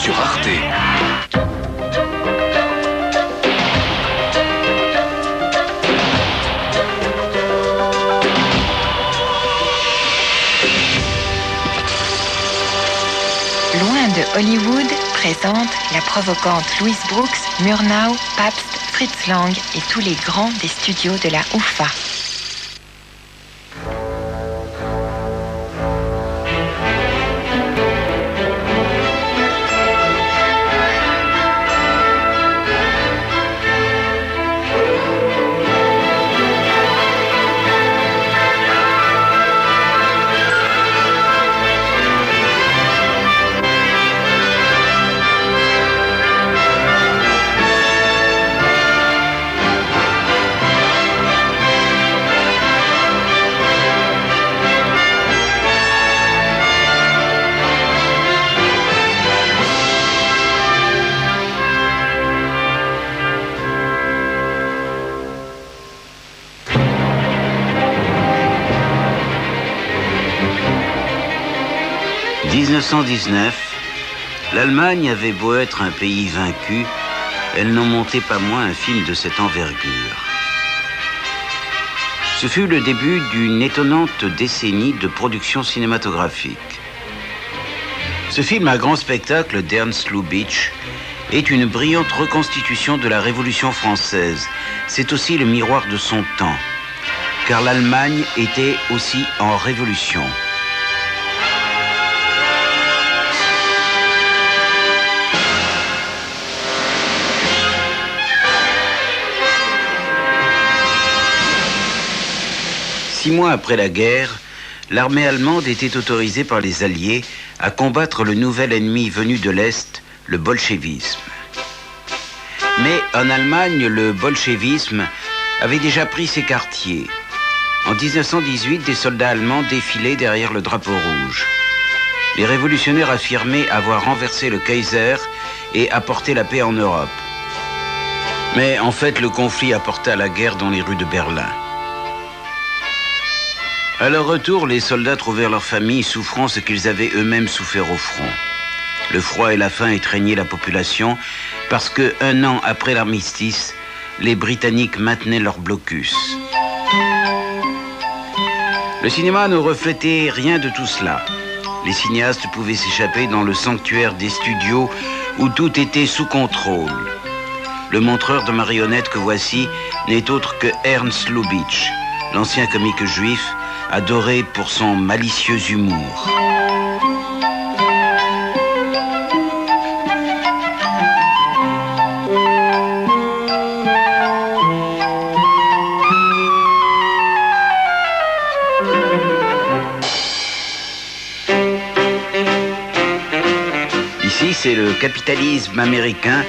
sur Arte. Loin de Hollywood présente la provocante Louise Brooks, Murnau, Pabst, Fritz Lang et tous les grands des studios de la UFA. En 1919, l'Allemagne avait beau être un pays vaincu, elle n'en montait pas moins un film de cette envergure. Ce fut le début d'une étonnante décennie de production cinématographique. Ce film à grand spectacle d'Ernst Lubitsch est une brillante reconstitution de la Révolution française. C'est aussi le miroir de son temps, car l'Allemagne était aussi en révolution. Six mois après la guerre, l'armée allemande était autorisée par les Alliés à combattre le nouvel ennemi venu de l'Est, le bolchevisme. Mais en Allemagne, le bolchevisme avait déjà pris ses quartiers. En 1918, des soldats allemands défilaient derrière le drapeau rouge. Les révolutionnaires affirmaient avoir renversé le Kaiser et apporté la paix en Europe. Mais en fait, le conflit apporta la guerre dans les rues de Berlin. À leur retour, les soldats trouvèrent leurs familles souffrant ce qu'ils avaient eux-mêmes souffert au front. Le froid et la faim étreignaient la population parce que, un an après l'armistice, les Britanniques maintenaient leur blocus. Le cinéma ne reflétait rien de tout cela. Les cinéastes pouvaient s'échapper dans le sanctuaire des studios où tout était sous contrôle. Le montreur de marionnettes que voici n'est autre que Ernst Lubitsch, l'ancien comique juif, adoré pour son malicieux humour. Ici, c'est le capitalisme américain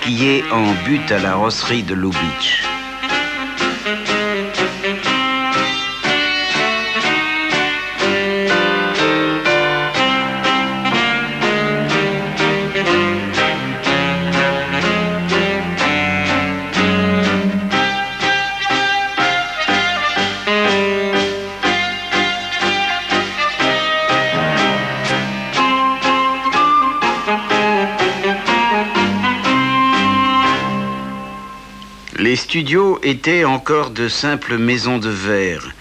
qui est en butte à la rosserie de Lubitsch. Les studios étaient encore de simples maisons de verre,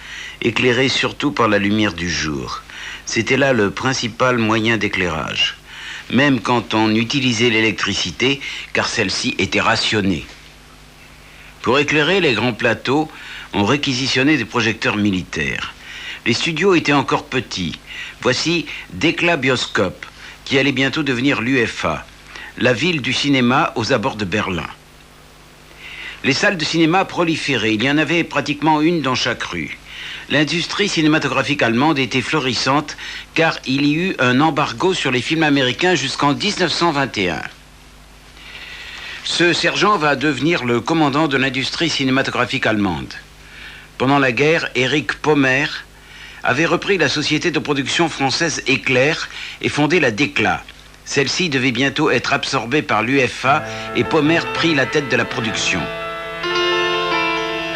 éclairées surtout par la lumière du jour. C'était là le principal moyen d'éclairage, même quand on utilisait l'électricité, car celle-ci était rationnée. Pour éclairer les grands plateaux, on réquisitionnait des projecteurs militaires. Les studios étaient encore petits. Voici Dekla Bioscope, qui allait bientôt devenir l'UFA, la ville du cinéma aux abords de Berlin. Les salles de cinéma proliféraient, il y en avait pratiquement une dans chaque rue. L'industrie cinématographique allemande était florissante car il y eut un embargo sur les films américains jusqu'en 1921. Ce sergent va devenir le commandant de l'industrie cinématographique allemande. Pendant la guerre, Erich Pommer avait repris la société de production française Éclair et fondé la Dekla. Celle-ci devait bientôt être absorbée par l'UFA et Pommer prit la tête de la production.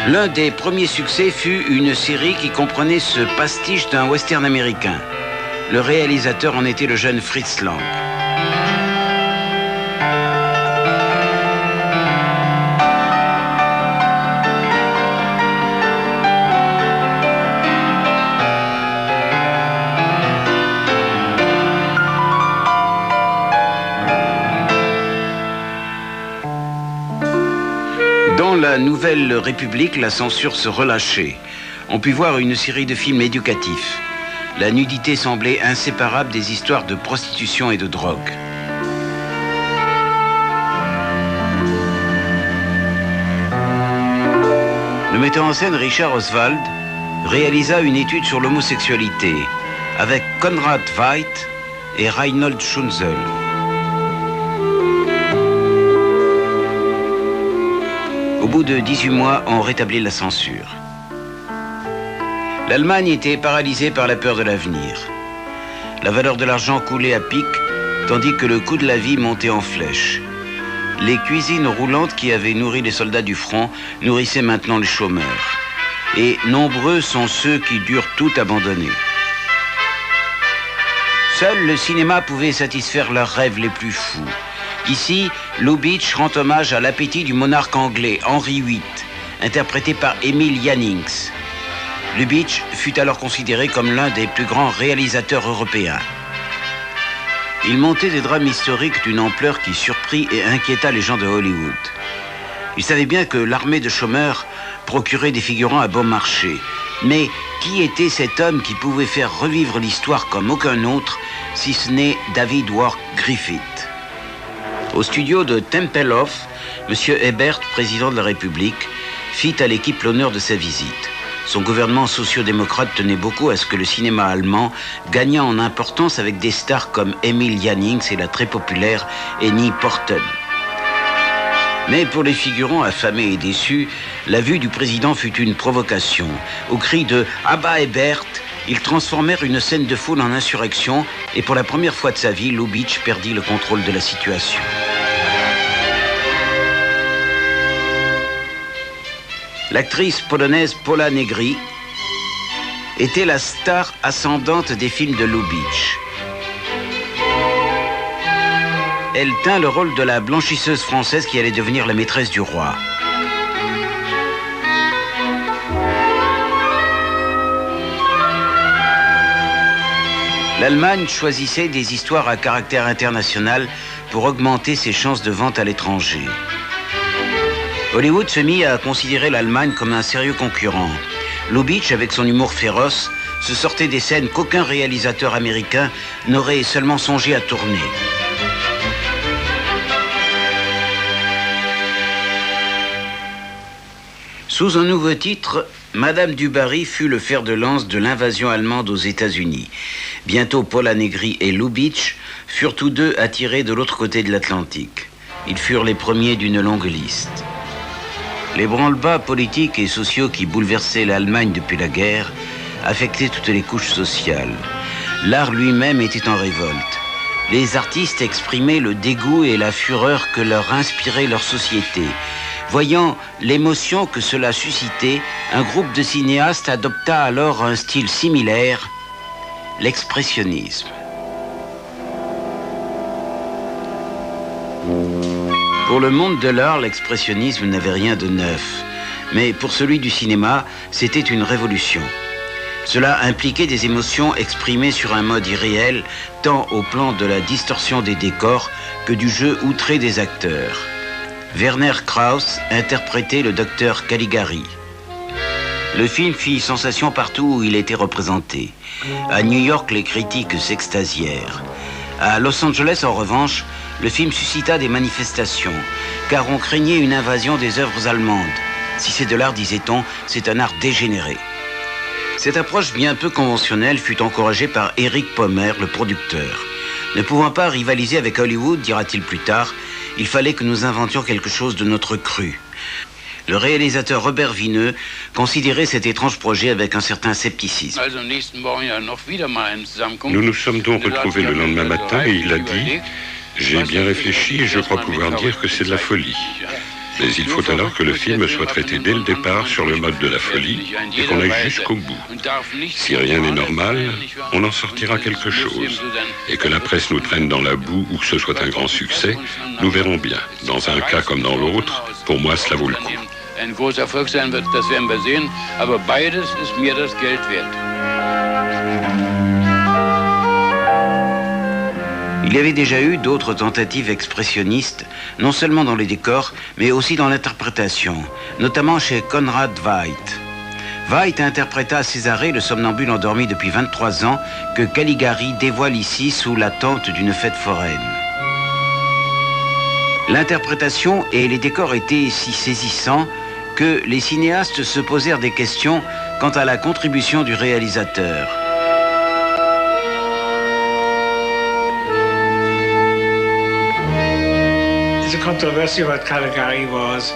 L'un des premiers succès fut une série qui comprenait ce pastiche d'un western américain. Le réalisateur en était le jeune Fritz Lang. la Nouvelle République, la censure se relâchait. On put voir une série de films éducatifs. La nudité semblait inséparable des histoires de prostitution et de drogue. Le metteur en scène Richard Oswald réalisa une étude sur l'homosexualité avec Conrad Veidt et Reinhold Schunzel. Au bout de 18 mois, on rétablit la censure. L'Allemagne était paralysée par la peur de l'avenir. La valeur de l'argent coulait à pic, tandis que le coût de la vie montait en flèche. Les cuisines roulantes qui avaient nourri les soldats du front nourrissaient maintenant les chômeurs. Et nombreux sont ceux qui durent tout abandonner. Seul le cinéma pouvait satisfaire leurs rêves les plus fous. Ici, Lubitsch rend hommage à l'appétit du monarque anglais, Henri VIII, interprété par Emil Jannings. Lubitsch fut alors considéré comme l'un des plus grands réalisateurs européens. Il montait des drames historiques d'une ampleur qui surprit et inquiéta les gens de Hollywood. Il savait bien que l'armée de chômeurs procurait des figurants à bon marché. Mais qui était cet homme qui pouvait faire revivre l'histoire comme aucun autre, si ce n'est David Wark Griffith? Au studio de Tempelhof, M. Ebert, président de la République, fit à l'équipe l'honneur de sa visite. Son gouvernement socio-démocrate tenait beaucoup à ce que le cinéma allemand gagnât en importance avec des stars comme Emil Jannings et la très populaire Henny Porten. Mais pour les figurants affamés et déçus, la vue du président fut une provocation. Au cri de « Abba Ebert », ils transformèrent une scène de foule en insurrection et pour la première fois de sa vie, Lubitsch perdit le contrôle de la situation. L'actrice polonaise Pola Negri était la star ascendante des films de Lubitsch. Elle tint le rôle de la blanchisseuse française qui allait devenir la maîtresse du roi. L'Allemagne choisissait des histoires à caractère international pour augmenter ses chances de vente à l'étranger. Hollywood se mit à considérer l'Allemagne comme un sérieux concurrent. Lubitsch, avec son humour féroce, se sortait des scènes qu'aucun réalisateur américain n'aurait seulement songé à tourner. Sous un nouveau titre, Madame du Barry fut le fer de lance de l'invasion allemande aux États-Unis. Bientôt, Pola Negri et Lubitsch furent tous deux attirés de l'autre côté de l'Atlantique. Ils furent les premiers d'une longue liste. Les branle-bas politiques et sociaux qui bouleversaient l'Allemagne depuis la guerre affectaient toutes les couches sociales. L'art lui-même était en révolte. Les artistes exprimaient le dégoût et la fureur que leur inspirait leur société. Voyant l'émotion que cela suscitait, un groupe de cinéastes adopta alors un style similaire, l'expressionnisme. Pour le monde de l'art, l'expressionnisme n'avait rien de neuf. Mais pour celui du cinéma, c'était une révolution. Cela impliquait des émotions exprimées sur un mode irréel, tant au plan de la distorsion des décors que du jeu outré des acteurs. Werner Krauss interprétait le docteur Caligari. Le film fit sensation partout où il était représenté. À New York, les critiques s'extasièrent. À Los Angeles, en revanche, le film suscita des manifestations, car on craignait une invasion des œuvres allemandes. Si c'est de l'art, disait-on, c'est un art dégénéré. Cette approche bien peu conventionnelle fut encouragée par Eric Pommer, le producteur. Ne pouvant pas rivaliser avec Hollywood, dira-t-il plus tard, il fallait que nous inventions quelque chose de notre cru. Le réalisateur Robert Vineux considérait cet étrange projet avec un certain scepticisme. Nous nous sommes donc retrouvés le lendemain matin et il a dit « J'ai bien réfléchi et je crois pouvoir dire que c'est de la folie. Mais il faut alors que le film soit traité dès le départ sur le mode de la folie et qu'on aille jusqu'au bout. Si rien n'est normal, on en sortira quelque chose. Et que la presse nous traîne dans la boue ou que ce soit un grand succès, nous verrons bien. Dans un cas comme dans l'autre, pour moi, cela vaut le coup. » Ein großer Erfolg sein wird, das werden wir sehen. Aber beides ist mir das Geld wert. Il y avait déjà eu d'autres tentatives expressionnistes, non seulement dans les décors, mais aussi dans l'interprétation, notamment chez Conrad Veidt. Veidt interpréta Césarée, le somnambule endormi depuis 23 ans, que Caligari dévoile ici sous la tente d'une fête foraine. L'interprétation et les décors étaient si saisissants que les cinéastes se posèrent des questions quant à la contribution du réalisateur.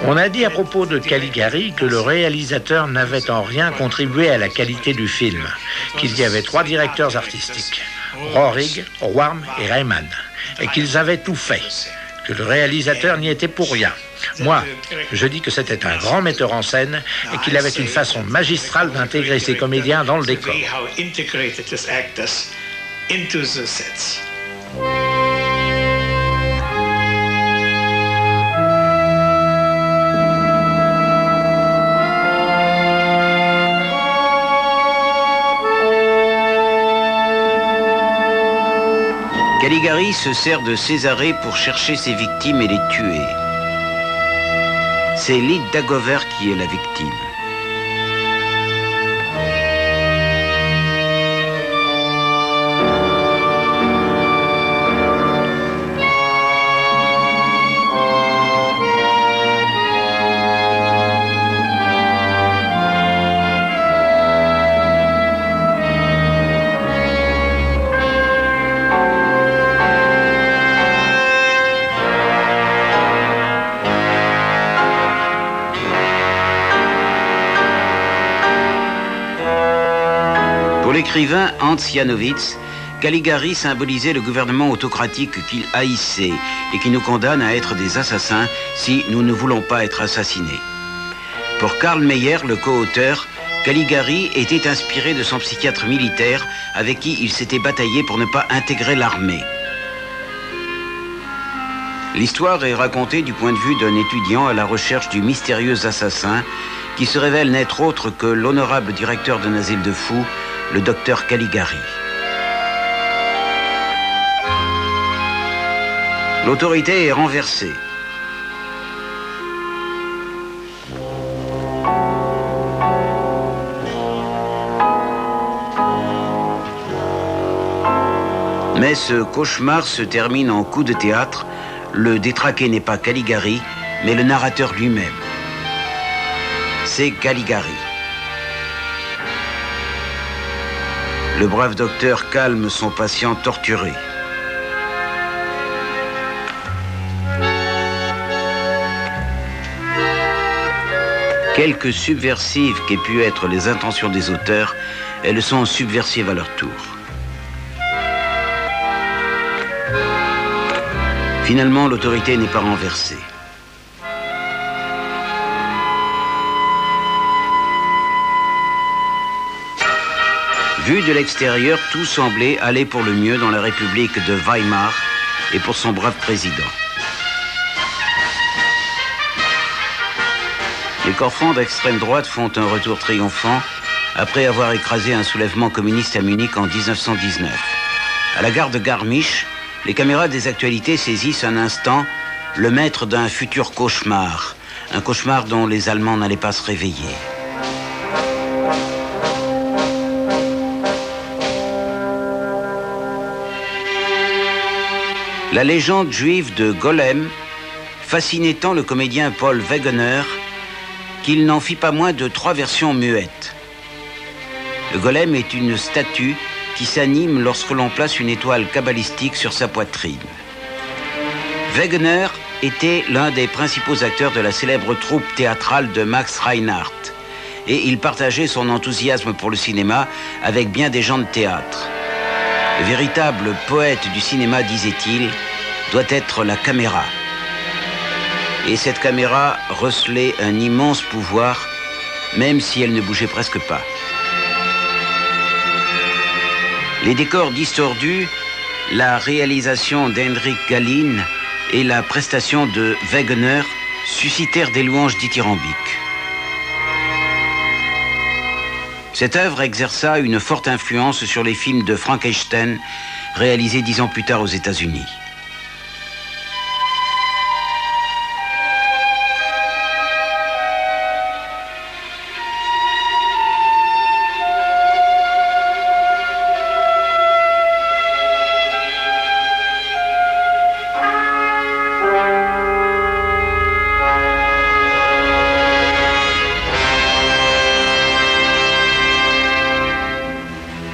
On a dit à propos de Caligari que le réalisateur n'avait en rien contribué à la qualité du film, qu'il y avait 3 directeurs artistiques, Rohrig, Warm et Reimann, et qu'ils avaient tout fait, que le réalisateur n'y était pour rien. Moi, je dis que c'était un grand metteur en scène et qu'il avait une façon magistrale d'intégrer ses comédiens dans le décor. Caligari se sert de Césarée pour chercher ses victimes et les tuer. C'est Lyd Dagover qui est la victime. Pour l'écrivain Hans Janowitz, Caligari symbolisait le gouvernement autocratique qu'il haïssait et qui nous condamne à être des assassins si nous ne voulons pas être assassinés. Pour Karl Meyer, le co-auteur, Caligari était inspiré de son psychiatre militaire avec qui il s'était bataillé pour ne pas intégrer l'armée. L'histoire est racontée du point de vue d'un étudiant à la recherche du mystérieux assassin qui se révèle n'être autre que l'honorable directeur d'un asile de fous, le docteur Caligari. L'autorité est renversée. Mais ce cauchemar se termine en coup de théâtre. Le détraqué n'est pas Caligari, mais le narrateur lui-même. C'est Caligari. Le brave docteur calme son patient torturé. Quelque subversives qu'aient pu être les intentions des auteurs, elles sont subversives à leur tour. Finalement, l'autorité n'est pas renversée. Vu de l'extérieur, tout semblait aller pour le mieux dans la République de Weimar et pour son brave président. Les corps francs d'extrême droite font un retour triomphant après avoir écrasé un soulèvement communiste à Munich en 1919. À la gare de Garmisch, les caméras des actualités saisissent un instant le maître d'un futur cauchemar, un cauchemar dont les Allemands n'allaient pas se réveiller. La légende juive de Golem fascinait tant le comédien Paul Wegener qu'il n'en fit pas moins de 3 versions muettes. Le golem est une statue qui s'anime lorsque l'on place une étoile kabbalistique sur sa poitrine. Wegener était l'un des principaux acteurs de la célèbre troupe théâtrale de Max Reinhardt et il partageait son enthousiasme pour le cinéma avec bien des gens de théâtre. Le véritable poète du cinéma, disait-il, doit être la caméra. Et cette caméra recelait un immense pouvoir, même si elle ne bougeait presque pas. Les décors distordus, la réalisation d'Hendrik Gallin et la prestation de Wegener suscitèrent des louanges dithyrambiques. Cette œuvre exerça une forte influence sur les films de Frankenstein, réalisé 10 ans plus tard aux États-Unis.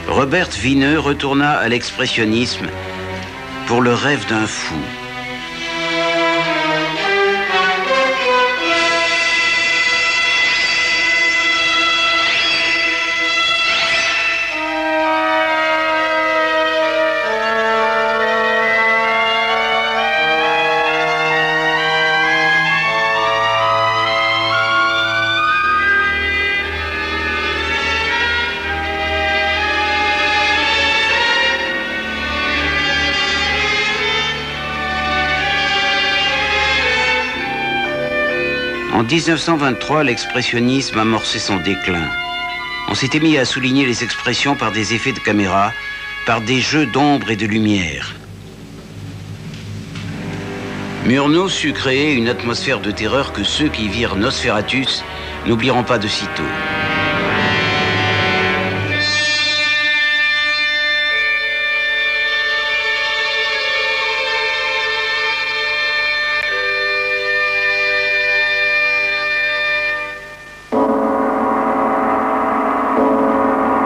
Robert Vineux retourna à l'expressionnisme pour Le rêve d'un fou. En 1923, l'expressionnisme amorçait son déclin. On s'était mis à souligner les expressions par des effets de caméra, par des jeux d'ombre et de lumière. Murnau sut créer une atmosphère de terreur que ceux qui virent Nosferatus n'oublieront pas de sitôt.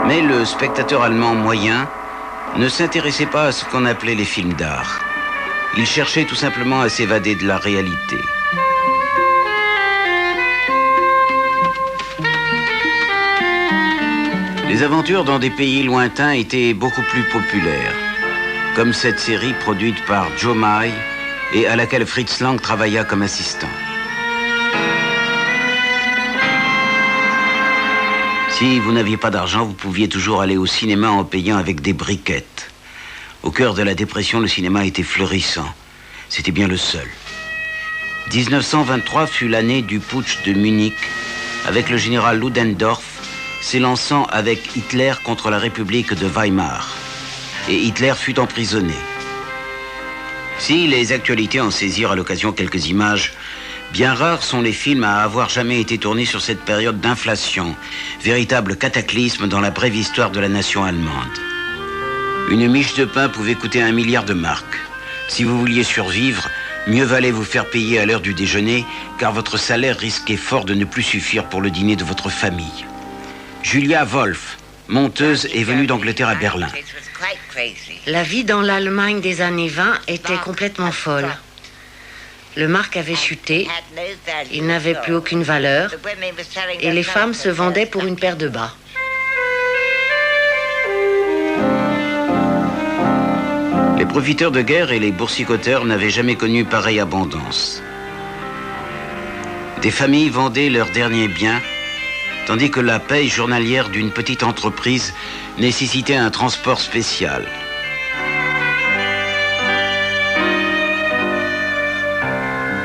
Mais le spectateur allemand moyen ne s'intéressait pas à ce qu'on appelait les films d'art. Il cherchait tout simplement à s'évader de la réalité. Les aventures dans des pays lointains étaient beaucoup plus populaires, comme cette série produite par Joe May et à laquelle Fritz Lang travailla comme assistant. Si vous n'aviez pas d'argent, vous pouviez toujours aller au cinéma en payant avec des briquettes. Au cœur de la dépression, le cinéma était florissant. C'était bien le seul. 1923 fut l'année du putsch de Munich, avec le général Ludendorff s'élançant avec Hitler contre la République de Weimar. Et Hitler fut emprisonné. Si les actualités en saisirent à l'occasion quelques images, bien rares sont les films à avoir jamais été tournés sur cette période d'inflation, véritable cataclysme dans la brève histoire de la nation allemande. Une miche de pain pouvait coûter 1 milliard de marks. Si vous vouliez survivre, mieux valait vous faire payer à l'heure du déjeuner, car votre salaire risquait fort de ne plus suffire pour le dîner de votre famille. Julia Wolf, monteuse, est venue d'Angleterre à Berlin. La vie dans l'Allemagne des années 20 était complètement folle. Le mark avait chuté, il n'avait plus aucune valeur, et les femmes se vendaient pour une paire de bas. Les profiteurs de guerre et les boursicoteurs n'avaient jamais connu pareille abondance. Des familles vendaient leurs derniers biens, tandis que la paye journalière d'une petite entreprise nécessitait un transport spécial.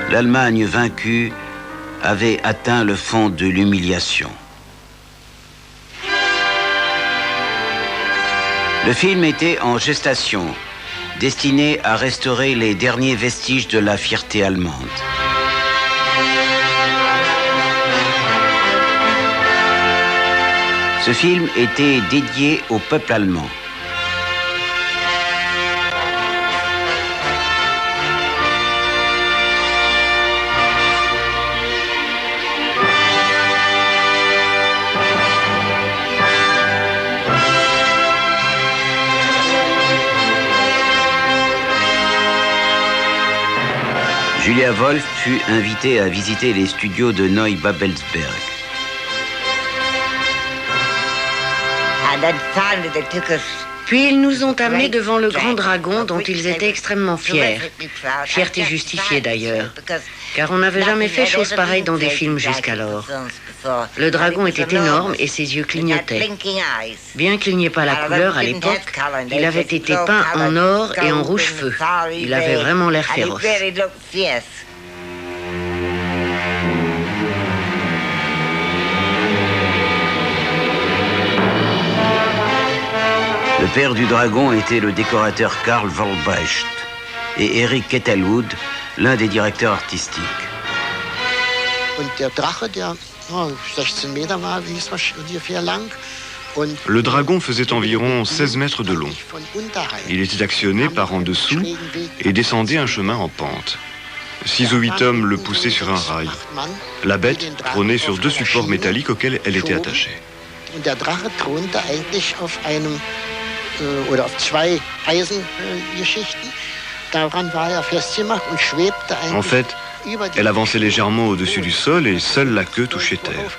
L'Allemagne vaincue avait atteint le fond de l'humiliation. Le film était en gestation, destiné à restaurer les derniers vestiges de la fierté allemande. Ce film était dédié au peuple allemand. Julia Wolf fut invitée à visiter les studios de Neubabelsberg. Puis ils nous ont amenés devant le grand dragon dont ils étaient extrêmement fiers. Fierté justifiée d'ailleurs, car on n'avait jamais fait chose pareille dans des films jusqu'alors. Le dragon était énorme et ses yeux clignotaient. Bien qu'il n'y ait pas la couleur à l'époque, il avait été peint en or et en rouge feu. Il avait vraiment l'air féroce. Le père du dragon était le décorateur Karl Vollbrecht et Eric Kettelwood, l'un des directeurs artistiques. Le dragon faisait environ 16 mètres de long. Il était actionné par en dessous et descendait un chemin en pente. 6 ou 8 hommes le poussaient sur un rail. La bête trônait sur 2 supports métalliques auxquels elle était attachée. En fait, elle avançait légèrement au-dessus du sol et seule la queue touchait terre.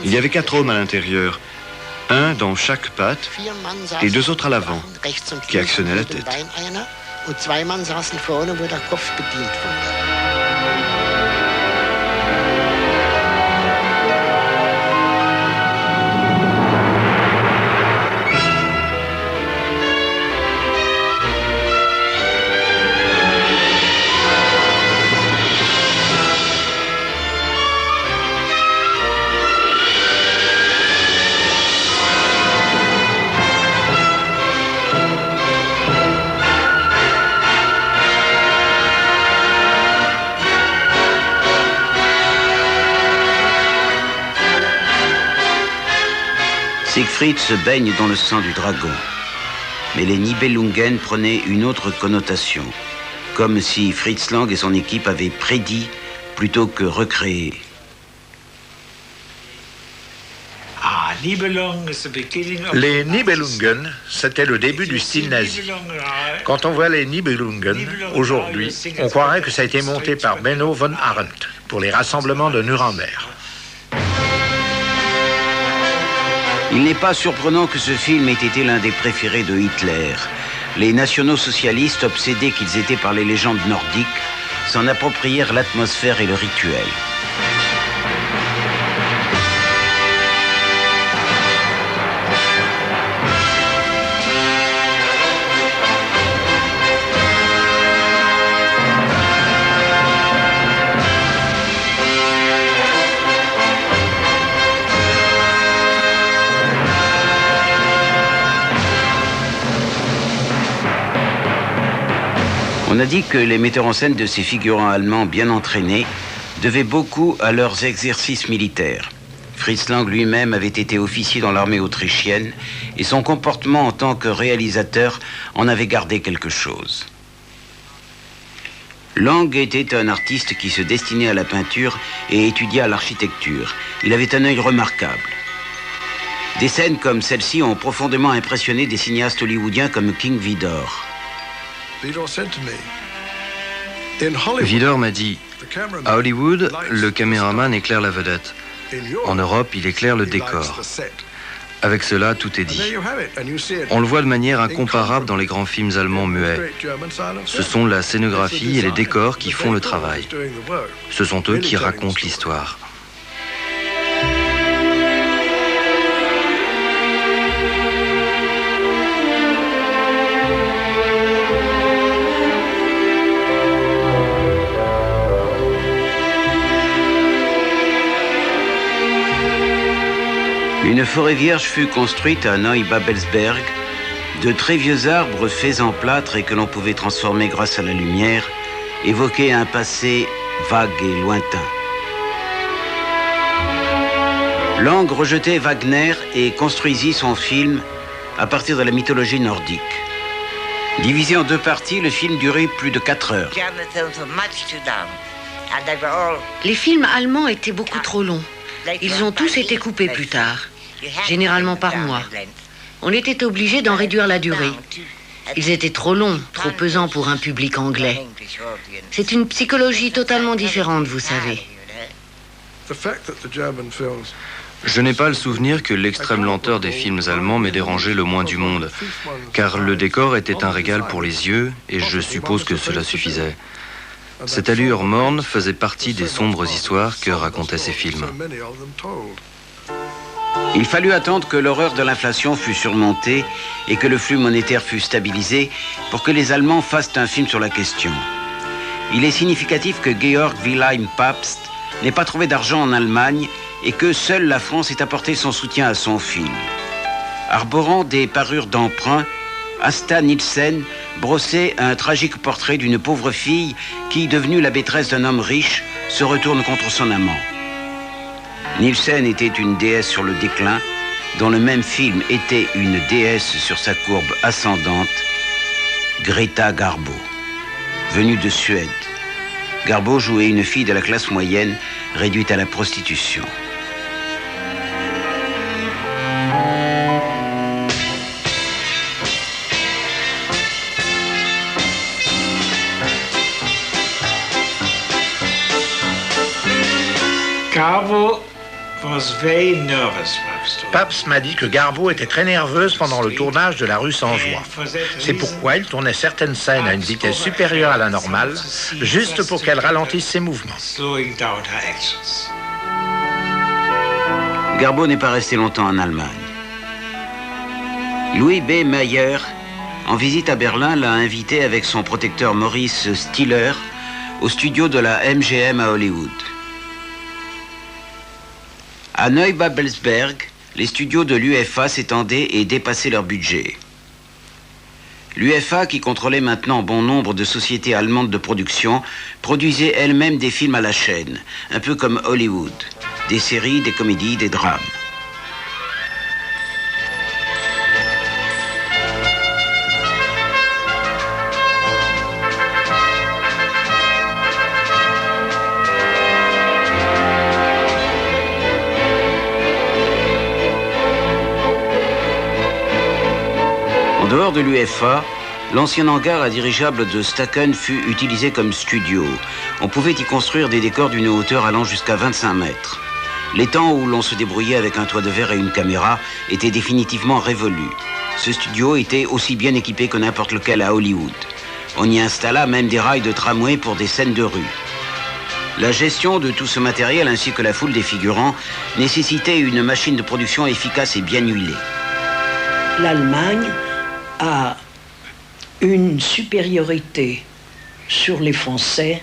Il y avait 4 hommes à l'intérieur, un dans chaque patte et 2 autres à l'avant, qui actionnaient la tête. Siegfried se baigne dans le sang du dragon. Mais les Nibelungen prenaient une autre connotation, comme si Fritz Lang et son équipe avaient prédit plutôt que recréé. Les Nibelungen, c'était le début du style nazi. Quand on voit les Nibelungen aujourd'hui, on croirait que ça a été monté par Benno von Arendt pour les rassemblements de Nuremberg. Il n'est pas surprenant que ce film ait été l'un des préférés de Hitler. Les nationaux-socialistes, obsédés qu'ils étaient par les légendes nordiques, s'en approprièrent l'atmosphère et le rituel. On a dit que les metteurs en scène de ces figurants allemands bien entraînés devaient beaucoup à leurs exercices militaires. Fritz Lang lui-même avait été officier dans l'armée autrichienne et son comportement en tant que réalisateur en avait gardé quelque chose. Lang était un artiste qui se destinait à la peinture et étudia l'architecture. Il avait un œil remarquable. Des scènes comme celle-ci ont profondément impressionné des cinéastes hollywoodiens comme King Vidor. Vidor m'a dit, à Hollywood, le caméraman éclaire la vedette. En Europe, il éclaire le décor. Avec cela, tout est dit. On le voit de manière incomparable dans les grands films allemands muets. Ce sont la scénographie et les décors qui font le travail. Ce sont eux qui racontent l'histoire. Une forêt vierge fut construite à Neubabelsberg. De très vieux arbres faits en plâtre et que l'on pouvait transformer grâce à la lumière évoquaient un passé vague et lointain. Lang rejetait Wagner et construisit son film à partir de la mythologie nordique. Divisé en 2 parties, le film durait plus de 4 heures. Les films allemands étaient beaucoup trop longs. Ils ont tous été coupés plus tard, généralement par mois. On était obligé d'en réduire la durée. Ils étaient trop longs, trop pesants pour un public anglais. C'est une psychologie totalement différente, vous savez. Je n'ai pas le souvenir que l'extrême lenteur des films allemands m'ait dérangé le moins du monde, car le décor était un régal pour les yeux, et je suppose que cela suffisait. Cette allure morne faisait partie des sombres histoires que racontaient ces films. Il fallut attendre que l'horreur de l'inflation fût surmontée et que le flux monétaire fût stabilisé pour que les Allemands fassent un film sur la question. Il est significatif que Georg Wilhelm Pabst n'ait pas trouvé d'argent en Allemagne et que seule la France ait apporté son soutien à son film. Arborant des parures d'emprunt, Asta Nielsen brossait un tragique portrait d'une pauvre fille qui, devenue la maîtresse d'un homme riche, se retourne contre son amant. Nielsen était une déesse sur le déclin, dont le même film était une déesse sur sa courbe ascendante, Greta Garbo. Venue de Suède, Garbo jouait une fille de la classe moyenne réduite à la prostitution. Pabst m'a dit que Garbo était très nerveuse pendant le tournage de La Rue sans joie. C'est pourquoi il tournait certaines scènes à une vitesse supérieure à la normale, juste pour qu'elle ralentisse ses mouvements. Garbo n'est pas resté longtemps en Allemagne. Louis B. Mayer, en visite à Berlin, l'a invité avec son protecteur Maurice Stiller au studio de la MGM à Hollywood. À Neubabelsberg, les studios de l'UFA s'étendaient et dépassaient leur budget. L'UFA, qui contrôlait maintenant bon nombre de sociétés allemandes de production, produisait elle-même des films à la chaîne, un peu comme Hollywood, des séries, des comédies, des drames. En dehors de l'UFA, l'ancien hangar à dirigeable de Stacken fut utilisé comme studio. On pouvait y construire des décors d'une hauteur allant jusqu'à 25 mètres. Les temps où l'on se débrouillait avec un toit de verre et une caméra étaient définitivement révolus. Ce studio était aussi bien équipé que n'importe lequel à Hollywood. On y installa même des rails de tramway pour des scènes de rue. La gestion de tout ce matériel ainsi que la foule des figurants nécessitait une machine de production efficace et bien huilée. L'Allemagne a une supériorité sur les Français,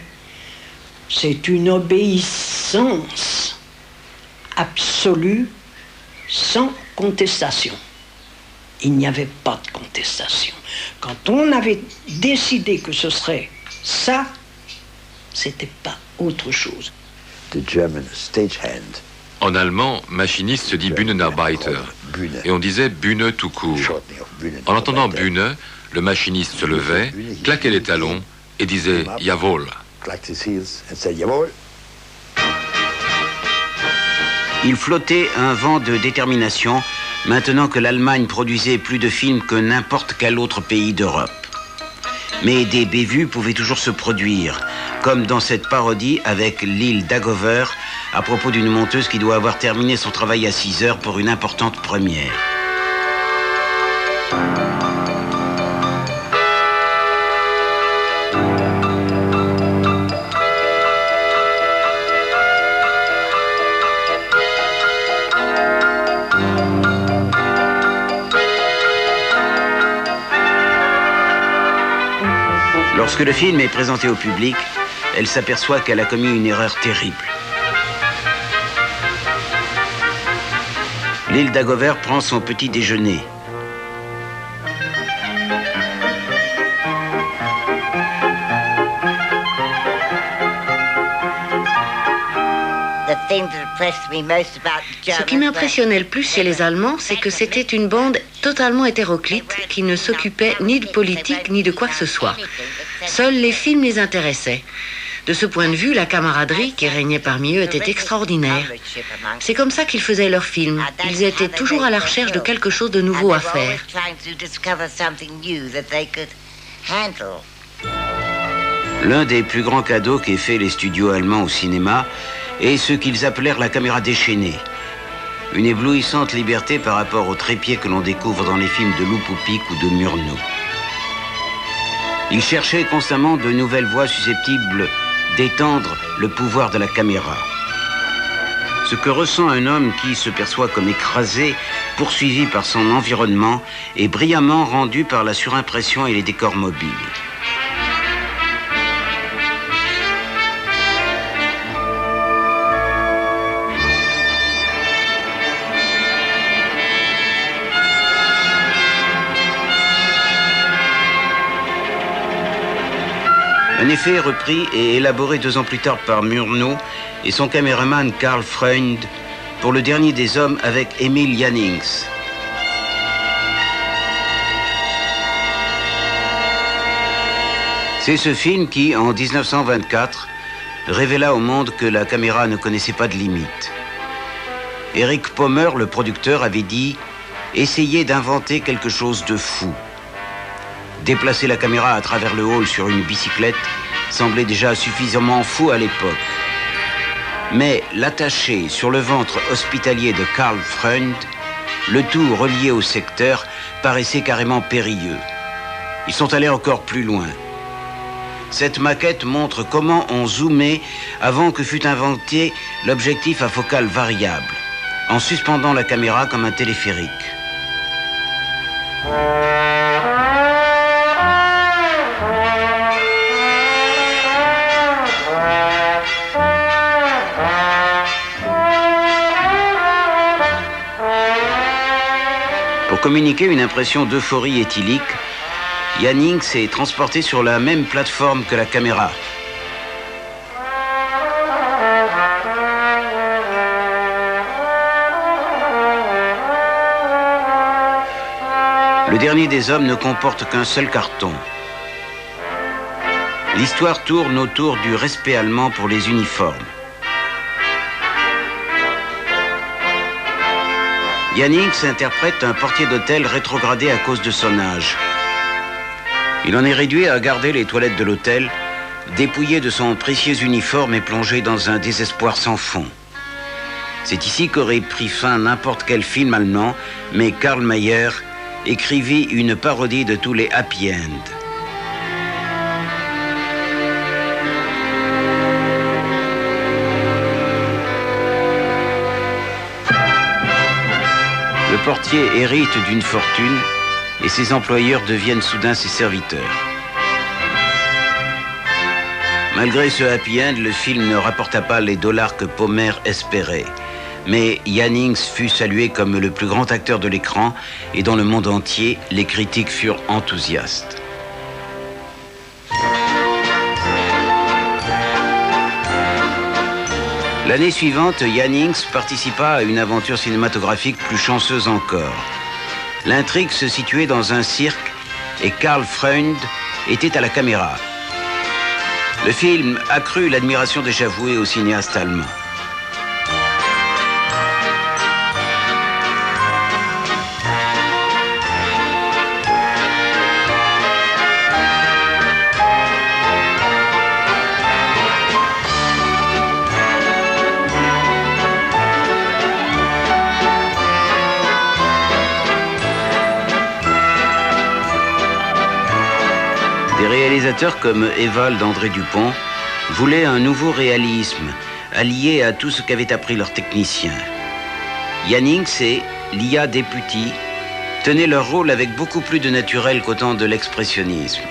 c'est une obéissance absolue, sans contestation. Il n'y avait pas de contestation. Quand on avait décidé que ce serait ça, c'était pas autre chose. En allemand, machiniste se dit Bühnenarbeiter, et on disait Bühne tout court. En entendant Bühne, le machiniste se levait, claquait les talons et disait Jawohl. Il flottait un vent de détermination, maintenant que l'Allemagne produisait plus de films que n'importe quel autre pays d'Europe. Mais des bévues pouvaient toujours se produire, comme dans cette parodie avec Lil Dagover, à propos d'une monteuse qui doit avoir terminé son travail à 6 heures pour une importante première. Lorsque le film est présenté au public, elle s'aperçoit qu'elle a commis une erreur terrible. Lil Dagover prend son petit déjeuner. Ce qui m'impressionnait le plus chez les Allemands, c'est que c'était une bande totalement hétéroclite qui ne s'occupait ni de politique ni de quoi que ce soit. Seuls les films les intéressaient. De ce point de vue, la camaraderie qui régnait parmi eux était extraordinaire. C'est comme ça qu'ils faisaient leurs films. Ils étaient toujours à la recherche de quelque chose de nouveau à faire. L'un des plus grands cadeaux qu'aient fait les studios allemands au cinéma est ce qu'ils appelèrent la caméra déchaînée. Une éblouissante liberté par rapport au trépied que l'on découvre dans les films de Loupoupic ou de Murnau. Ils cherchaient constamment de nouvelles voies susceptibles d'étendre le pouvoir de la caméra. Ce que ressent un homme qui se perçoit comme écrasé, poursuivi par son environnement, est brillamment rendu par la surimpression et les décors mobiles. effet repris et élaboré 2 ans plus tard par Murnau et son caméraman Karl Freund pour Le Dernier des Hommes avec Emil Jannings. C'est ce film qui, en 1924, révéla au monde que la caméra ne connaissait pas de limites. Eric Pommer, le producteur, avait dit « Essayez d'inventer quelque chose de fou ». Déplacer la caméra à travers le hall sur une bicyclette semblait déjà suffisamment fou à l'époque. Mais l'attacher sur le ventre hospitalier de Karl Freund, le tout relié au secteur, paraissait carrément périlleux. Ils sont allés encore plus loin. Cette maquette montre comment on zoomait avant que fût inventé l'objectif à focale variable, en suspendant la caméra comme un téléphérique. Pour communiquer une impression d'euphorie éthylique, Jannings est transporté sur la même plateforme que la caméra. Le Dernier des Hommes ne comporte qu'un seul carton. L'histoire tourne autour du respect allemand pour les uniformes. Jannings interprète un portier d'hôtel rétrogradé à cause de son âge. Il en est réduit à garder les toilettes de l'hôtel, dépouillé de son précieux uniforme et plongé dans un désespoir sans fond. C'est ici qu'aurait pris fin n'importe quel film allemand, mais Karl Mayer écrivit une parodie de tous les happy end. Le portier hérite d'une fortune et ses employeurs deviennent soudain ses serviteurs. Malgré ce happy end, le film ne rapporta pas les dollars que Pommer espérait. Mais Jannings fut salué comme le plus grand acteur de l'écran et dans le monde entier, les critiques furent enthousiastes. L'année suivante, Jannings participa à une aventure cinématographique plus chanceuse encore. L'intrigue se situait dans un cirque et Karl Freund était à la caméra. Le film accrut l'admiration déjà vouée au cinéaste allemand. Des réalisateurs comme Ewald André Dupont voulaient un nouveau réalisme, allié à tout ce qu'avaient appris leurs techniciens. Jannings et Lia Deputy tenaient leur rôle avec beaucoup plus de naturel qu'au temps de l'expressionnisme.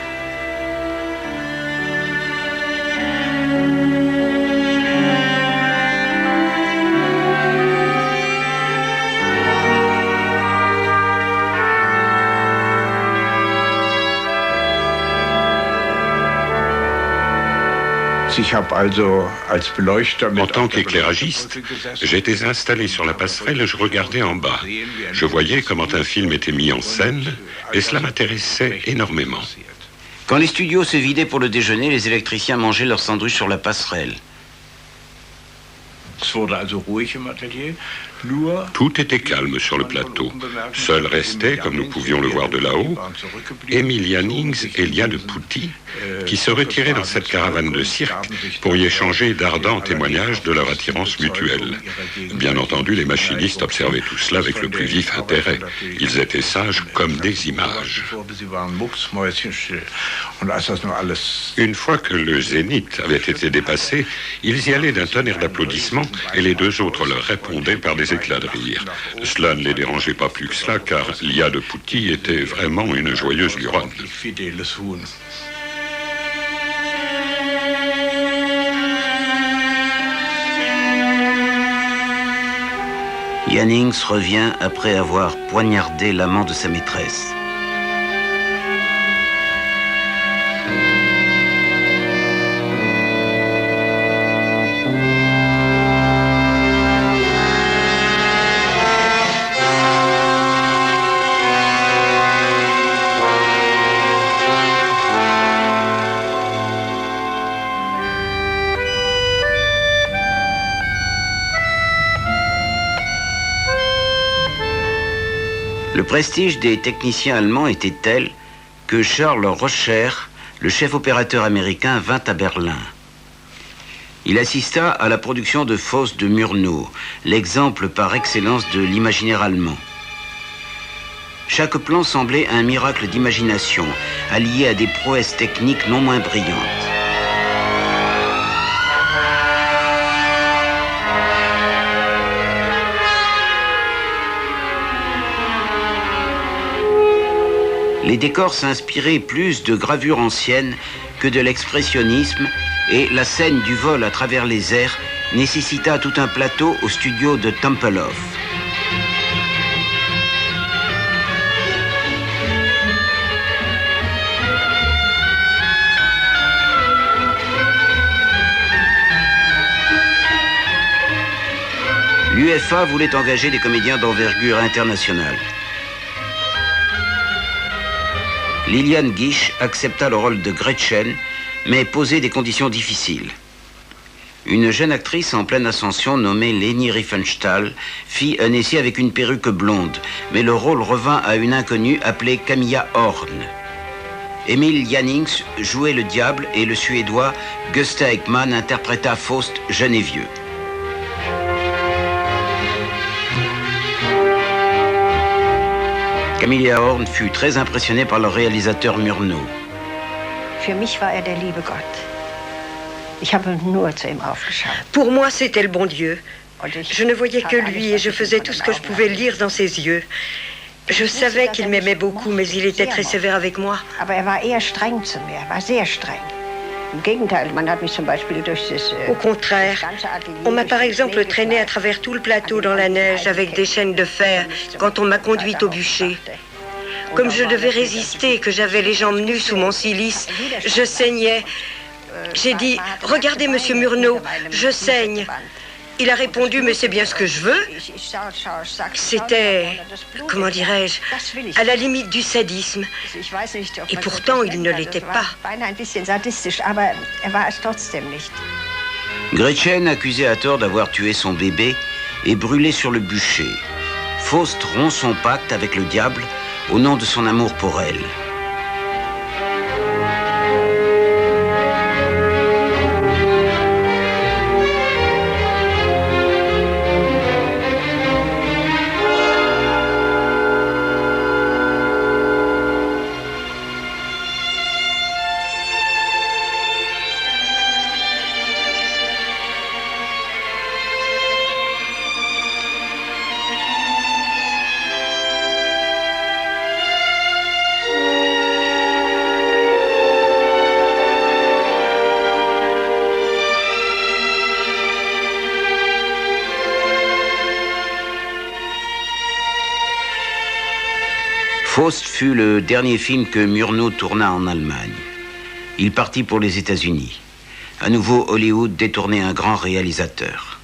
En tant qu'éclairagiste, j'étais installé sur la passerelle et je regardais en bas. Je voyais comment un film était mis en scène et cela m'intéressait énormément. Quand les studios se vidaient pour le déjeuner, les électriciens mangeaient leur sandwich sur la passerelle. Tout était calme sur le plateau. Seul restait, comme nous pouvions le voir de là-haut, Emil Jannings et Lia Deputy, qui se retiraient dans cette caravane de cirque pour y échanger d'ardents témoignages de leur attirance mutuelle. Bien entendu, les machinistes observaient tout cela avec le plus vif intérêt. Ils étaient sages comme des images. Une fois que le zénith avait été dépassé, ils y allaient d'un tonnerre d'applaudissements et les deux autres leur répondaient par des éclats de rire. Cela ne les dérangeait pas plus que cela, car Lia Deputy était vraiment une joyeuse luronne. Jannings revient après avoir poignardé l'amant de sa maîtresse. Le prestige des techniciens allemands était tel que Charles Roscher, le chef opérateur américain, vint à Berlin. Il assista à la production de Faust de Murnau, l'exemple par excellence de l'imaginaire allemand. Chaque plan semblait un miracle d'imagination, allié à des prouesses techniques non moins brillantes. Les décors s'inspiraient plus de gravures anciennes que de l'expressionnisme et la scène du vol à travers les airs nécessita tout un plateau au studio de Tempelhof. L'UFA voulait engager des comédiens d'envergure internationale. Liliane Gish accepta le rôle de Gretchen, mais posait des conditions difficiles. Une jeune actrice en pleine ascension nommée Leni Riefenstahl fit un essai avec une perruque blonde, mais le rôle revint à une inconnue appelée Camilla Horn. Emil Jannings jouait le diable et le Suédois Gösta Ekman interpréta Faust jeune et vieux. Camilla Horn fut très impressionnée par le réalisateur Murnau. Pour moi, c'était le bon Dieu. Je ne voyais que lui et je faisais tout ce que je pouvais lire dans ses yeux. Je savais qu'il m'aimait beaucoup, mais il était très sévère avec moi. Au contraire, on m'a par exemple traîné à travers tout le plateau dans la neige avec des chaînes de fer quand on m'a conduite au bûcher. Comme je devais résister et que j'avais les jambes nues sous mon cilice, je saignais. J'ai dit « Regardez, monsieur Murnau, je saigne ». Il a répondu « Mais c'est bien ce que je veux ». C'était, comment dirais-je, à la limite du sadisme. Et pourtant, il ne l'était pas. Gretchen accusait à tort d'avoir tué son bébé et brûlé sur le bûcher. Faust rompt son pacte avec le diable au nom de son amour pour elle. Faust fut le dernier film que Murnau tourna en Allemagne. Il partit pour les États-Unis. À nouveau, Hollywood détournait un grand réalisateur.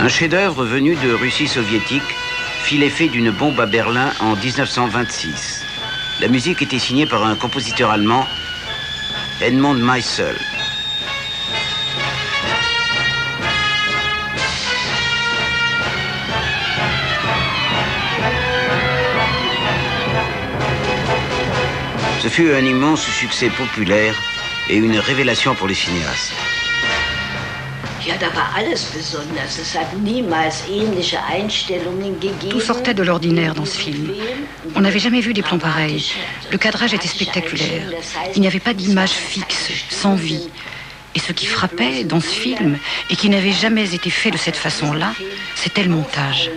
Un chef-d'œuvre venu de Russie soviétique fit l'effet d'une bombe à Berlin en 1926. La musique était signée par un compositeur allemand, Edmund Meissel. Ce fut un immense succès populaire et une révélation pour les cinéastes. Tout sortait de l'ordinaire dans ce film. On n'avait jamais vu des plans pareils. Le cadrage était spectaculaire. Il n'y avait pas d'image fixe, sans vie. Et ce qui frappait dans ce film, et qui n'avait jamais été fait de cette façon-là, c'était le montage.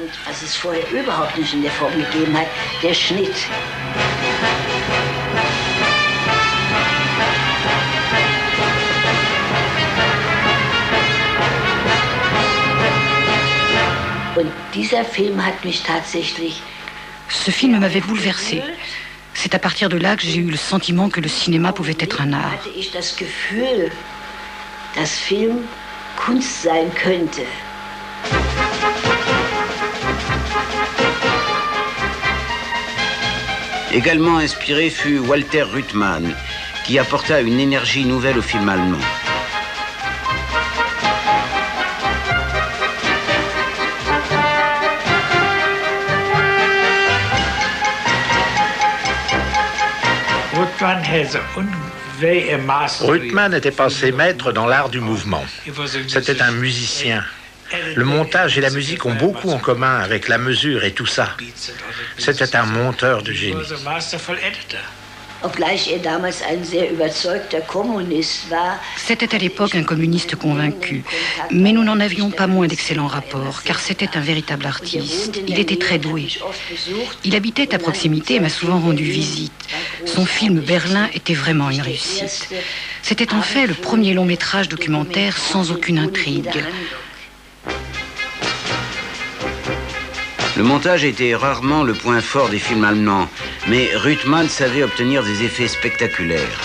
Ce film m'avait bouleversée. C'est à partir de là que j'ai eu le sentiment que le cinéma pouvait être un art. Également inspiré fut Walter Ruttmann, qui apporta une énergie nouvelle au film allemand. Ruttmann était passé maître dans l'art du mouvement. C'était un musicien. Le montage et la musique ont beaucoup en commun avec la mesure et tout ça. C'était un monteur de génie. C'était à l'époque un communiste convaincu, mais nous n'en avions pas moins d'excellents rapports, car c'était un véritable artiste. Il était très doué. Il habitait à proximité et m'a souvent rendu visite. Son film Berlin était vraiment une réussite. C'était en fait le premier long métrage documentaire sans aucune intrigue. Le montage était rarement le point fort des films allemands, mais Ruttmann savait obtenir des effets spectaculaires.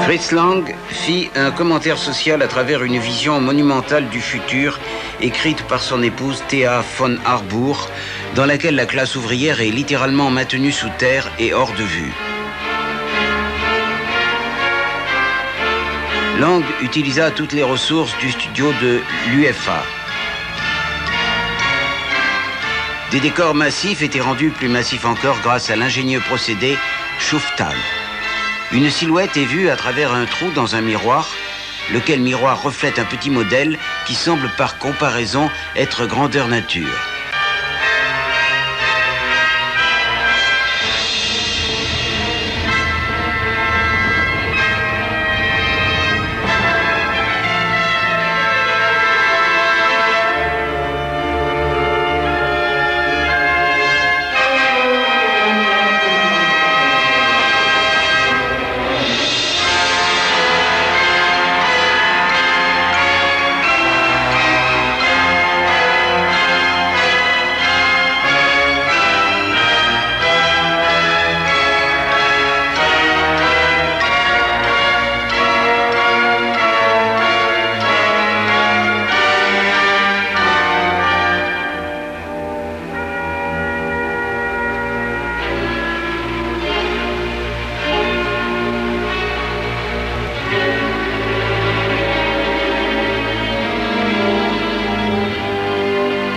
Fritz Lang fit un commentaire social à travers une vision monumentale du futur écrite par son épouse Thea von Harburg, dans laquelle la classe ouvrière est littéralement maintenue sous terre et hors de vue. Lang utilisa toutes les ressources du studio de l'UFA. Des décors massifs étaient rendus plus massifs encore grâce à l'ingénieux procédé Schuftal. Une silhouette est vue à travers un trou dans un miroir, lequel miroir reflète un petit modèle qui semble par comparaison être grandeur nature.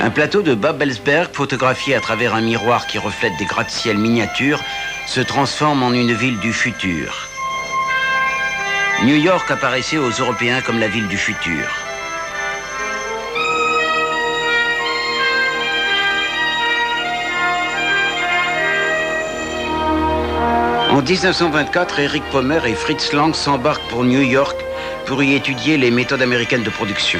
Un plateau de Babelsberg, photographié à travers un miroir qui reflète des gratte-ciel miniatures, se transforme en une ville du futur. New York apparaissait aux Européens comme la ville du futur. En 1924, Erich Pommer et Fritz Lang s'embarquent pour New York pour y étudier les méthodes américaines de production.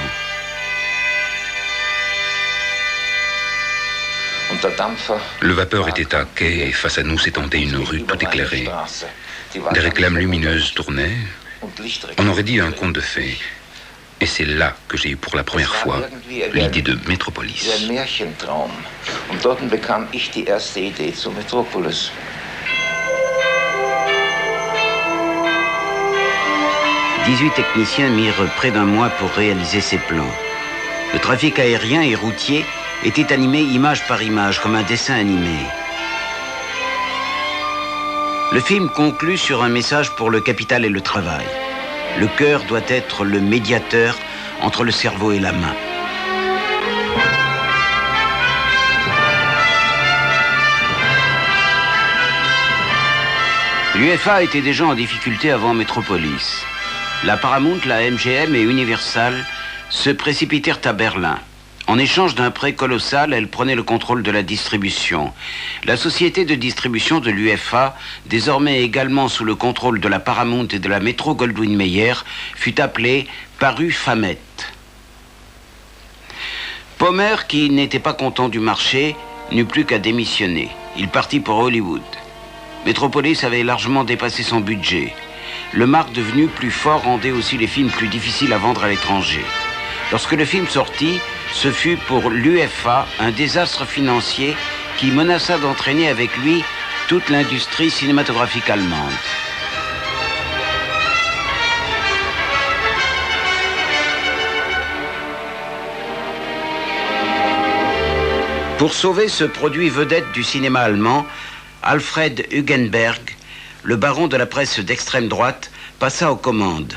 Le vapeur était à quai et face à nous s'étendait une rue tout éclairée. Des réclames lumineuses tournaient. On aurait dit un conte de fées. Et c'est là que j'ai eu pour la première fois l'idée de Metropolis. 18 techniciens mirent près d'un mois pour réaliser ces plans. Le trafic aérien et routier était animé image par image, comme un dessin animé. Le film conclut sur un message pour le capital et le travail. Le cœur doit être le médiateur entre le cerveau et la main. L'UFA était déjà en difficulté avant Metropolis. La Paramount, la MGM et Universal se précipitèrent à Berlin. En échange d'un prêt colossal, elle prenait le contrôle de la distribution. La société de distribution de l'UFA, désormais également sous le contrôle de la Paramount et de la Metro-Goldwyn-Mayer, fut appelée Paru-Famet. Pommer, qui n'était pas content du marché, n'eut plus qu'à démissionner. Il partit pour Hollywood. Metropolis avait largement dépassé son budget. Le marque devenu plus fort rendait aussi les films plus difficiles à vendre à l'étranger. Lorsque le film sortit, ce fut pour l'UFA un désastre financier qui menaça d'entraîner avec lui toute l'industrie cinématographique allemande. Pour sauver ce produit vedette du cinéma allemand, Alfred Hugenberg, le baron de la presse d'extrême droite passa aux commandes.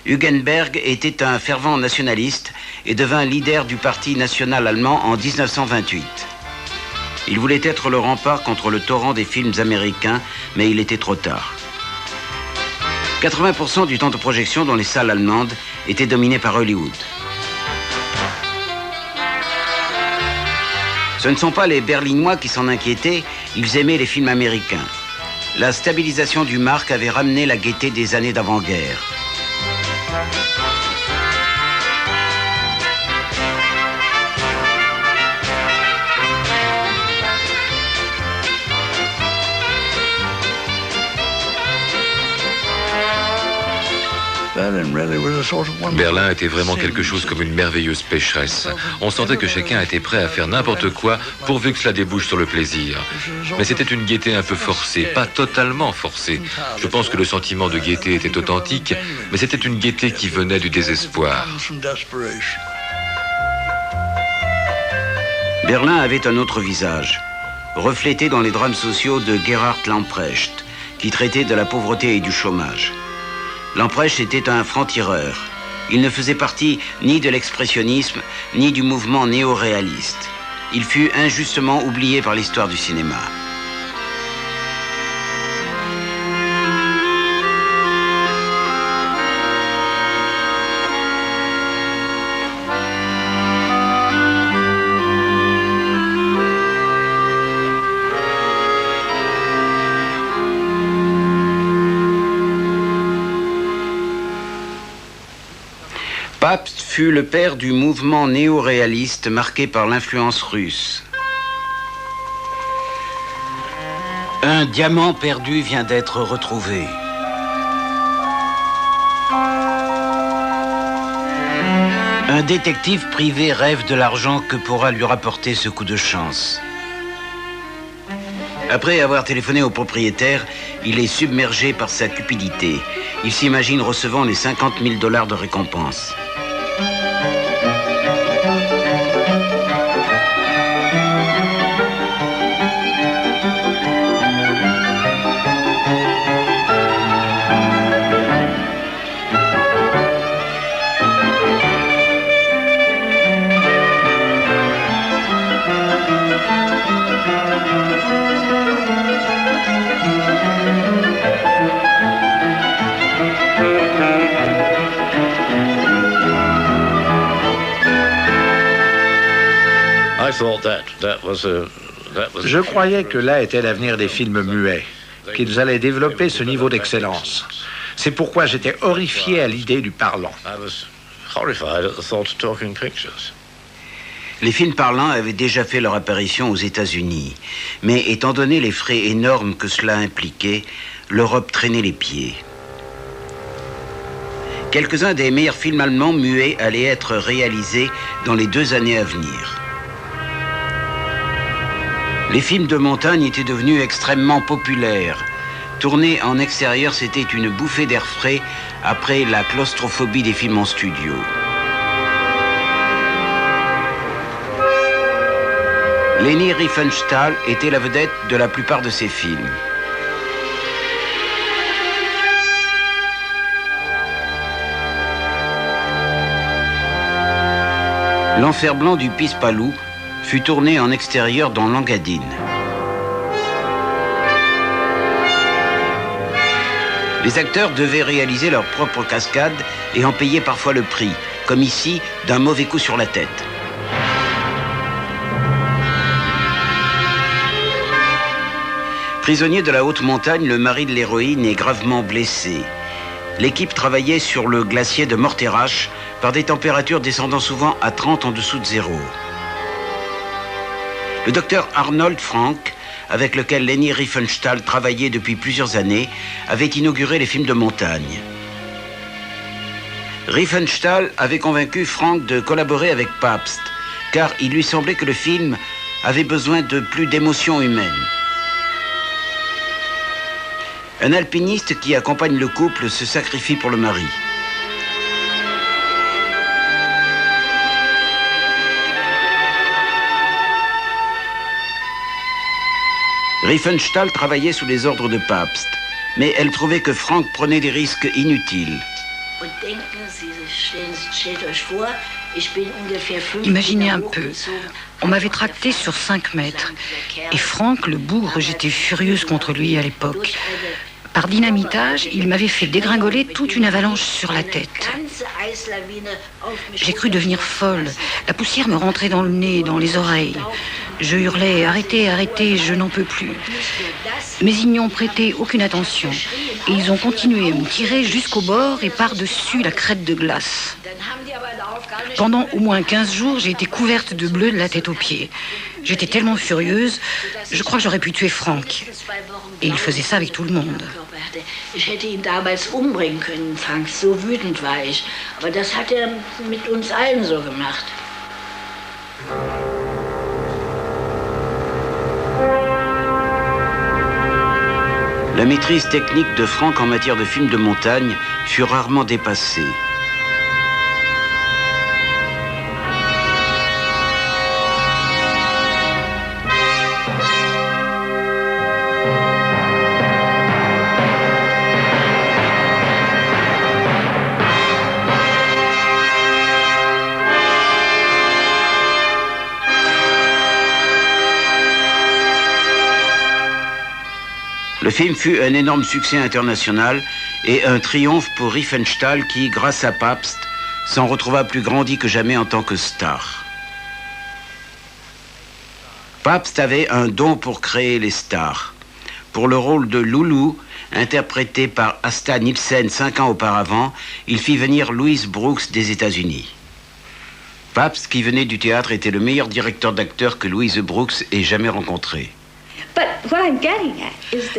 Hugenberg était un fervent nationaliste et devint leader du Parti national allemand en 1928. Il voulait être le rempart contre le torrent des films américains, mais il était trop tard. 80% du temps de projection dans les salles allemandes était dominé par Hollywood. Ce ne sont pas les Berlinois qui s'en inquiétaient, ils aimaient les films américains. La stabilisation du marque avait ramené la gaieté des années d'avant-guerre. Berlin était vraiment quelque chose comme une merveilleuse pécheresse. On sentait que chacun était prêt à faire n'importe quoi pourvu que cela débouche sur le plaisir. Mais c'était une gaieté un peu forcée, pas totalement forcée. Je pense que le sentiment de gaieté était authentique, mais c'était une gaieté qui venait du désespoir. Berlin avait un autre visage, reflété dans les drames sociaux de Gerhard Lamprecht, qui traitait de la pauvreté et du chômage. Lamprecht était un franc-tireur. Il ne faisait partie ni de l'expressionnisme, ni du mouvement néo-réaliste. Il fut injustement oublié par l'histoire du cinéma. Pabst fut le père du mouvement néo-réaliste marqué par l'influence russe. Un diamant perdu vient d'être retrouvé. Un détective privé rêve de l'argent que pourra lui rapporter ce coup de chance. Après avoir téléphoné au propriétaire, il est submergé par sa cupidité. Il s'imagine recevant les $50 000 de récompense. Je croyais que là était l'avenir des films muets, qu'ils allaient développer ce niveau d'excellence. C'est pourquoi j'étais horrifié à l'idée du parlant. Les films parlants avaient déjà fait leur apparition aux États-Unis, mais étant donné les frais énormes que cela impliquait, l'Europe traînait les pieds. Quelques-uns des meilleurs films allemands muets allaient être réalisés dans les 2 années à venir. Les films de montagne étaient devenus extrêmement populaires. Tourner en extérieur, c'était une bouffée d'air frais après la claustrophobie des films en studio. Leni Riefenstahl était la vedette de la plupart de ces films. L'Enfer blanc du Pispalou fut tourné en extérieur dans l'Engadine. Les acteurs devaient réaliser leurs propres cascades et en payer parfois le prix, comme ici, d'un mauvais coup sur la tête. Prisonnier de la haute montagne, le mari de l'héroïne est gravement blessé. L'équipe travaillait sur le glacier de Morteratsch par des températures descendant souvent à 30 en dessous de zéro. Le docteur Arnold Frank, avec lequel Leni Riefenstahl travaillait depuis plusieurs années, avait inauguré les films de montagne. Riefenstahl avait convaincu Frank de collaborer avec Pabst, car il lui semblait que le film avait besoin de plus d'émotion humaine. Un alpiniste qui accompagne le couple se sacrifie pour le mari. Riefenstahl travaillait sous les ordres de Pabst. mais elle trouvait que Frank prenait des risques inutiles. Imaginez un peu, on m'avait tracté sur 5 mètres. Et Frank, le bougre, j'étais furieuse contre lui à l'époque. Par dynamitage, il m'avait fait dégringoler toute une avalanche sur la tête. J'ai cru devenir folle. La poussière me rentrait dans le nez, dans les oreilles. Je hurlais « Arrêtez, arrêtez, je n'en peux plus ». Mais ils n'y ont prêté aucune attention. Et ils ont continué à me tirer jusqu'au bord et par-dessus la crête de glace. Pendant au moins 15 jours, j'ai été couverte de bleu de la tête aux pieds. J'étais tellement furieuse, je crois que j'aurais pu tuer Frank. Et il faisait ça avec tout le monde. Ich hätte ihn damals umbringen können, Frank, so wütend war ich. Aber das hat er mit uns allen so gemacht. La maîtrise technique de Frank en matière de films de montagne fut rarement dépassée. Le film fut un énorme succès international et un triomphe pour Riefenstahl qui, grâce à Pabst, s'en retrouva plus grandi que jamais en tant que star. Pabst avait un don pour créer les stars. Pour le rôle de Loulou, interprété par Asta Nielsen 5 ans auparavant, il fit venir Louis Brooks des États-Unis. Pabst, qui venait du théâtre, était le meilleur directeur d'acteurs que Louis Brooks ait jamais rencontré.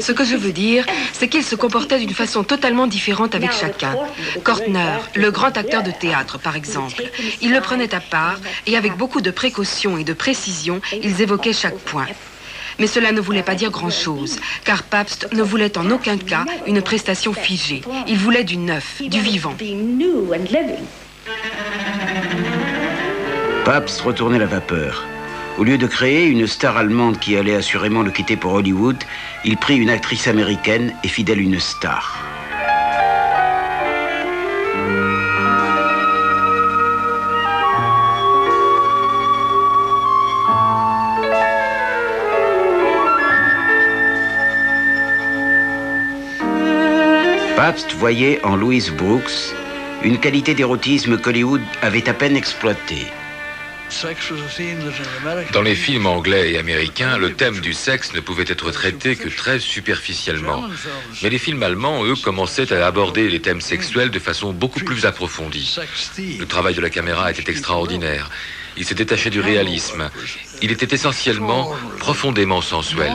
Ce que je veux dire, c'est qu'il se comportait d'une façon totalement différente avec chacun. Kortner, le grand acteur de théâtre, par exemple, il le prenait à part et avec beaucoup de précaution et de précision, ils évoquaient chaque point. Mais cela ne voulait pas dire grand-chose, car Pabst ne voulait en aucun cas une prestation figée. Il voulait du neuf, du vivant. Pabst retournait la vapeur. Au lieu de créer une star allemande qui allait assurément le quitter pour Hollywood, il prit une actrice américaine et fit d'elle une star. Pabst voyait en Louis Brooks une qualité d'érotisme qu'Hollywood avait à peine exploitée. Dans les films anglais et américains, le thème du sexe ne pouvait être traité que très superficiellement. Mais les films allemands, eux, commençaient à aborder les thèmes sexuels de façon beaucoup plus approfondie. Le travail de la caméra était extraordinaire. Il se détachait du réalisme. Il était essentiellement profondément sensuel.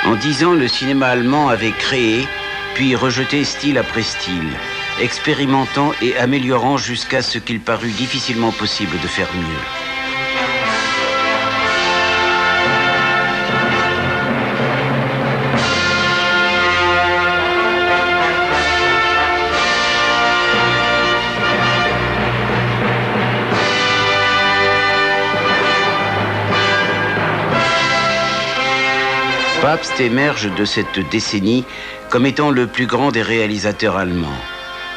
En 10 ans, le cinéma allemand avait créé, puis rejeté style après style, expérimentant et améliorant jusqu'à ce qu'il parut difficilement possible de faire mieux. Pabst émerge de cette décennie comme étant le plus grand des réalisateurs allemands.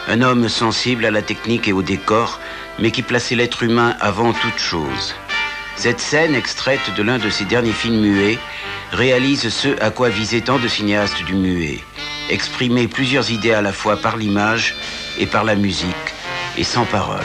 Un homme sensible à la technique et au décor, mais qui plaçait l'être humain avant toute chose. Cette scène, extraite de l'un de ses derniers films muets, réalise ce à quoi visaient tant de cinéastes du muet. Exprimer plusieurs idées à la fois par l'image et par la musique, et sans parole.